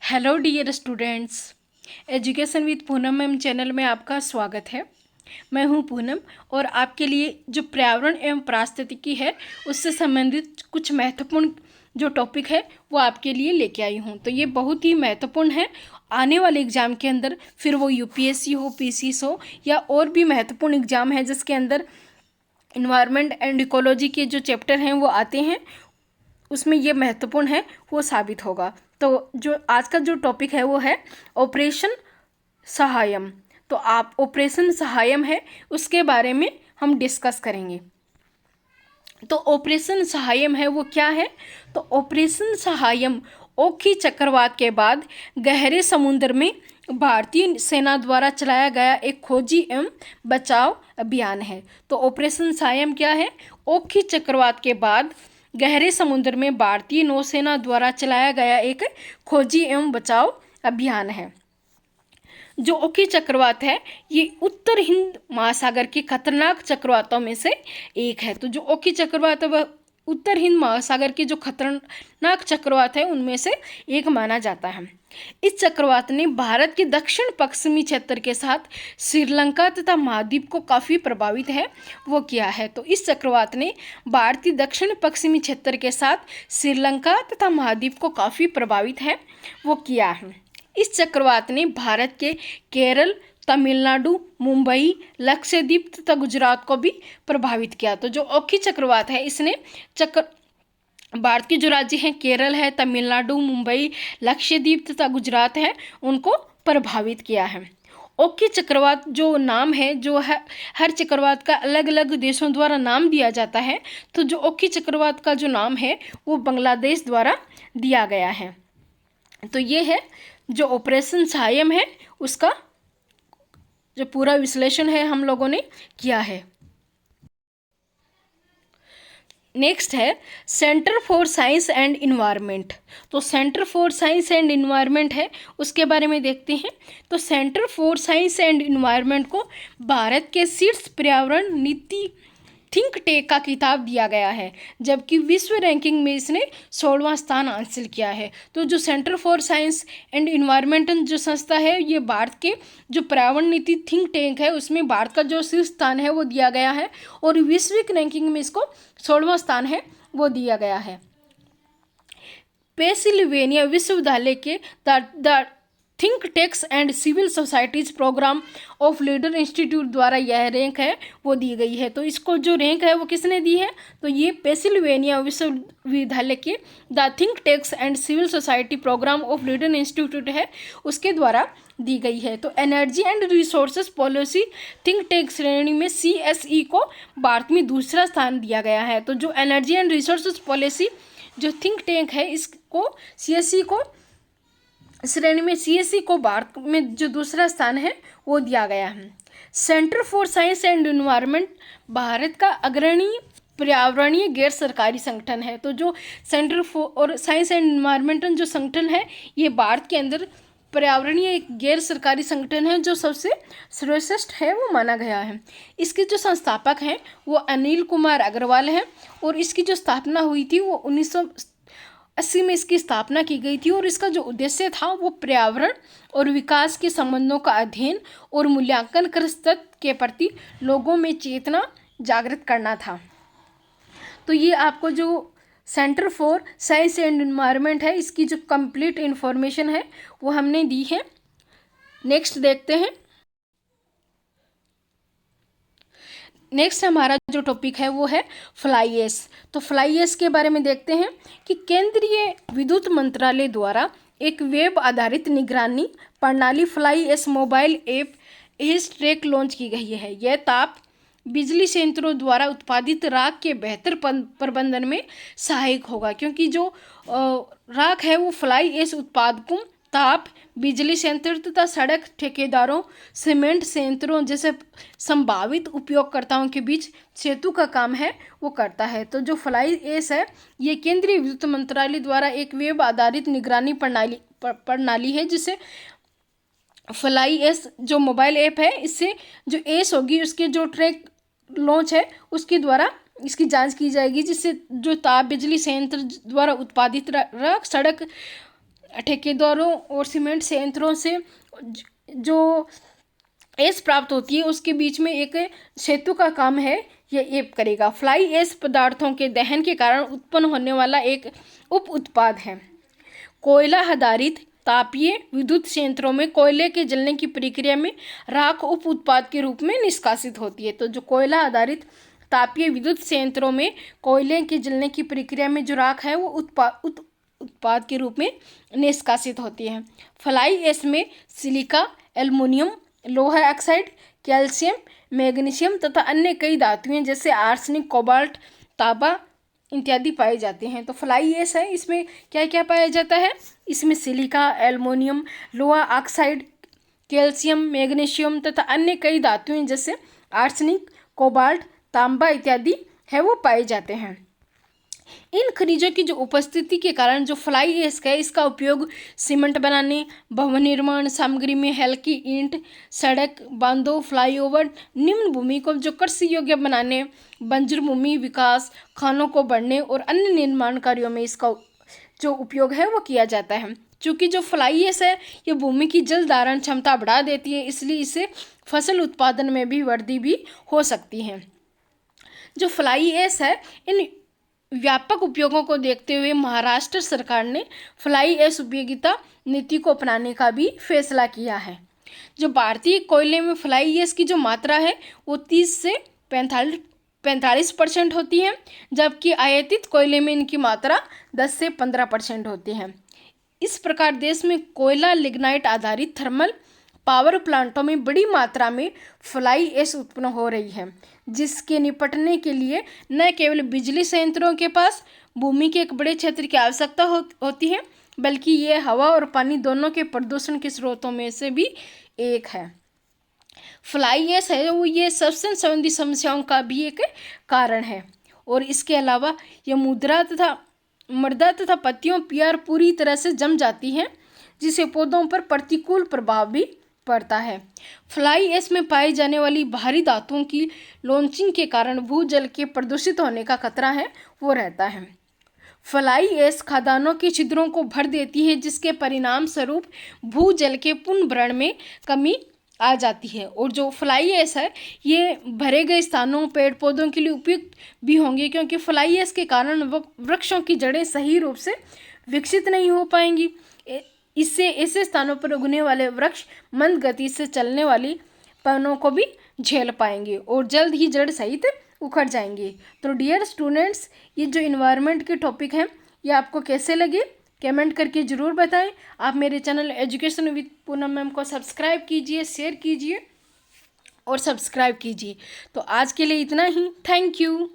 Hello dear students, education with Poonam ma'am channel में आपका स्वागत है। मैं हूं पूनम और आपके लिए जो पर्यावरण एवं पारिस्थितिकी है उससे संबंधित कुछ महत्वपूर्ण जो टॉपिक है वो आपके लिए लेके आई हूं। तो ये बहुत ही महत्वपूर्ण है आने वाले एग्ज़ाम के अंदर, फिर वो यूपीएससी हो, पीसीएस हो या और भी महत्वपूर्ण एग्ज़ाम है जिसके अंदर इन्वायरमेंट एंड इकोलॉजी के जो चैप्टर हैं वो आते हैं, उसमें ये महत्वपूर्ण है, वो साबित होगा। तो जो आज का जो टॉपिक है वो है ऑपरेशन सहायम। तो आप ऑपरेशन सहायम है उसके बारे में हम डिस्कस करेंगे। तो ऑपरेशन सहायम है वो क्या है? तो ऑपरेशन सहायम ओखी चक्रवात के बाद गहरे समुद्र में भारतीय सेना द्वारा चलाया गया एक खोजी एवं बचाव अभियान है। तो ऑपरेशन सहायम क्या है? ओखी चक्रवात के बाद गहरे समुद्र में भारतीय नौसेना द्वारा चलाया गया एक खोजी एवं बचाव अभियान है। जो ओखी चक्रवात है ये उत्तर हिंद महासागर के खतरनाक चक्रवातों में से एक है। तो जो ओखी चक्रवात है वह उत्तर हिंद महासागर के जो खतरनाक चक्रवात है उनमें से एक माना जाता है। इस चक्रवात ने भारत के दक्षिण पश्चिमी क्षेत्र के साथ श्रीलंका तथा महाद्वीप को काफ़ी प्रभावित है वो किया है। तो इस चक्रवात ने भारतीय दक्षिण पश्चिमी क्षेत्र के साथ श्रीलंका तथा महाद्वीप को काफ़ी प्रभावित है वो किया है। इस चक्रवात ने भारत के केरल, तमिलनाडु, मुंबई, लक्षद्वीप तथा गुजरात को भी प्रभावित किया। तो जो ओखी चक्रवात है इसने भारत के जो राज्य हैं केरल है, तमिलनाडु, मुंबई, लक्षद्वीप तथा गुजरात है उनको प्रभावित किया है। ओखी चक्रवात जो नाम है जो है हर चक्रवात का अलग अलग देशों द्वारा नाम दिया जाता है। तो जो ओखी चक्रवात का जो नाम है वो बांग्लादेश द्वारा दिया गया है। तो ये है जो ऑपरेशन सहायम है उसका जो पूरा विश्लेषण है हम लोगों ने किया है। नेक्स्ट है centre for science and environment. तो centre for science and environment है उसके बारे में देखते हैं। तो centre for science and environment को भारत के शीर्ष पर्यावरण नीति थिंक टेक का खिताब दिया गया है, जबकि विश्व रैंकिंग में इसने 16वां स्थान हासिल किया है। तो जो centre for science and environmental जो संस्था है ये भारत के जो पर्यावरण नीति थिंक टैंक है उसमें भारत का जो शीर्ष स्थान है वो दिया गया है और वैश्विक रैंकिंग में इसको 16वां स्थान है वो दिया गया है। पेंसिल्वेनिया विश्वविद्यालय के the think tanks and civil societies program of leader institute द्वारा यह रैंक है वो दी गई है। तो इसको जो रैंक है वो किसने दी है? तो ये पेंसिल्वेनिया विश्वविद्यालय के the think tanks and civil society program of leader institute है उसके द्वारा दी गई है। तो energy and resources policy think tank श्रेणी में CSE को भारत में दूसरा स्थान दिया गया है। तो जो एनर्जी एंड रिसोर्सेज पॉलिसी जो थिंक टैंक है इसको CSE को श्रेणी में CSE को भारत में जो दूसरा स्थान है वो दिया गया है। Centre for science and environment Bharat का अग्रणी पर्यावरणीय गैर सरकारी संगठन है। तो जो centre for science and environmental जो संगठन है ये भारत के अंदर पर्यावरणीय एक गैर सरकारी संगठन है जो सबसे श्रेष्ठ है वो माना गया है। इसके जो संस्थापक हैं वो अनिल कुमार अग्रवाल हैं और इसकी जो स्थापना हुई थी वो 1980 में इसकी स्थापना की गई थी और इसका जो उद्देश्य था वो पर्यावरण और विकास के संबंधों का अध्ययन और मूल्यांकन कर तत्व के प्रति लोगों में चेतना जागृत करना था। तो ये आपको जो centre for science and environment है इसकी जो कंप्लीट इन्फॉर्मेशन है वो हमने दी है। नेक्स्ट देखते हैं। नेक्स्ट हमारा जो टॉपिक है वो है फ्लाई एश। तो फ्लाई एश के बारे में देखते हैं कि केंद्रीय विद्युत मंत्रालय द्वारा एक वेब आधारित निगरानी प्रणाली फ्लाई एश मोबाइल ऐप एश ट्रैक लॉन्च की गई है। यह ताप बिजली संयंत्रों द्वारा उत्पादित राख के बेहतर प्रबंधन में सहायक होगा, क्योंकि जो राख है वो फ्लाई एश उत्पादकों, ताप बिजली संयंत्र तथा सड़क ठेकेदारों, सीमेंट संयंत्रों जैसे संभावित उपयोगकर्ताओं के बीच सेतु का काम है वो करता है। तो जो फ्लाई एश है ये केंद्रीय विद्युत मंत्रालय द्वारा एक वेब आधारित निगरानी प्रणाली है जिसे फ्लाई एश जो मोबाइल ऐप है इससे जो एश होगी उसके जो ट्रैक लॉन्च है उसके द्वारा इसकी जांच की जाएगी, जिससे जो ताप बिजली संयंत्र द्वारा उत्पादित राख सड़क ठेकेदारों और सीमेंट संयंत्रों से जो ऐश प्राप्त होती है उसके बीच में एक सेतु का काम है ये करेगा। फ्लाई ऐश पदार्थों के दहन के कारण उत्पन्न होने वाला एक उप उत्पाद है। कोयला आधारित तापीय विद्युत संयंत्रों में कोयले के जलने की प्रक्रिया में राख उप उत्पाद के रूप में निष्कासित होती है। तो जो कोयला आधारित तापीय विद्युत संयंत्रों में कोयले के जलने की प्रक्रिया में जो राख है वो उत्पाद के रूप में निष्कासित होती है। फ्लाई ऐश में सिलिका, एल्युमिनियम, लोहा ऑक्साइड, कैल्शियम, मैग्नीशियम तथा अन्य कई धातुएं जैसे आर्सेनिक, कोबाल्ट, तांबा इत्यादि पाए जाते हैं। तो फ्लाई ऐश है, इसमें क्या क्या पाया जाता है? इसमें सिलिका, एल्युमिनियम, लोहा ऑक्साइड, कैल्शियम, मैग्नीशियम तथा अन्य कई धातुएं जैसे आर्सेनिक, कोबाल्ट, तांबा इत्यादि है वो पाए जाते हैं। इन खनिजों की जो उपस्थिति के कारण जो फ्लाई ऐश है इसका उपयोग सीमेंट बनाने, भवन निर्माण सामग्री में हल्की ईंट, सड़क, बांधों, फ्लाईओवर, निम्न भूमि को जो कृषि योग्य बनाने, बंजर भूमि विकास, खानों को बढ़ने और अन्य निर्माण कार्यों में इसका जो उपयोग है वो किया जाता है। चूँकि जो फ्लाई ऐश है ये भूमि की जल धारण क्षमता बढ़ा देती है, इसलिए इससे फसल उत्पादन में भी वृद्धि भी हो सकती है। जो फ्लाई ऐश है इन व्यापक उपयोगों को देखते हुए महाराष्ट्र सरकार ने फ्लाई ऐश उपयोगिता नीति को अपनाने का भी फैसला किया है। जो भारतीय कोयले में फ्लाई ऐश की जो मात्रा है वो 30 से 45% होती है, जबकि आयातित कोयले में इनकी मात्रा 10 से 15% होती है। इस प्रकार देश में कोयला लिग्नाइट आधारित थर्मल पावर प्लांटों में बड़ी मात्रा में फ्लाई ऐश उत्पन्न हो रही है, जिसके निपटने के लिए न केवल बिजली संयंत्रों के पास भूमि के एक बड़े क्षेत्र की आवश्यकता होती है, बल्कि ये हवा और पानी दोनों के प्रदूषण के स्रोतों में से भी एक है। फ्लाई ऐश है वो ये श्वसन संबंधी समस्याओं का भी एक कारण है, और इसके अलावा ये मृदा तथा पत्तियों पर पूरी तरह से जम जाती है, जिससे पौधों पर प्रतिकूल प्रभाव भी पड़ता है। फ्लाई ऐश में पाई जाने वाली भारी धातुओं की लॉन्चिंग के कारण भूजल के प्रदूषित होने का खतरा है वो रहता है। फ्लाई ऐश खदानों के छिद्रों को भर देती है, जिसके परिणाम स्वरूप भूजल के पुनर्भरण में कमी आ जाती है। और जो फ्लाई ऐश है ये भरे गए स्थानों पेड़ पौधों के लिए उपयुक्त भी होंगे, क्योंकि फ्लाई ऐश के कारण वृक्षों की जड़ें सही रूप से विकसित नहीं हो पाएंगी। इससे ऐसे स्थानों पर उगने वाले वृक्ष मंद गति से चलने वाली पवनों को भी झेल पाएंगे और जल्द ही जड़ सहित उखड़ जाएंगे। तो डियर स्टूडेंट्स, ये जो इन्वायरमेंट के टॉपिक हैं ये आपको कैसे लगे कमेंट करके ज़रूर बताएं। आप मेरे channel education with Poonam ma'am को सब्सक्राइब कीजिए, शेयर कीजिए और सब्सक्राइब कीजिए। तो आज के लिए इतना ही। Thank you.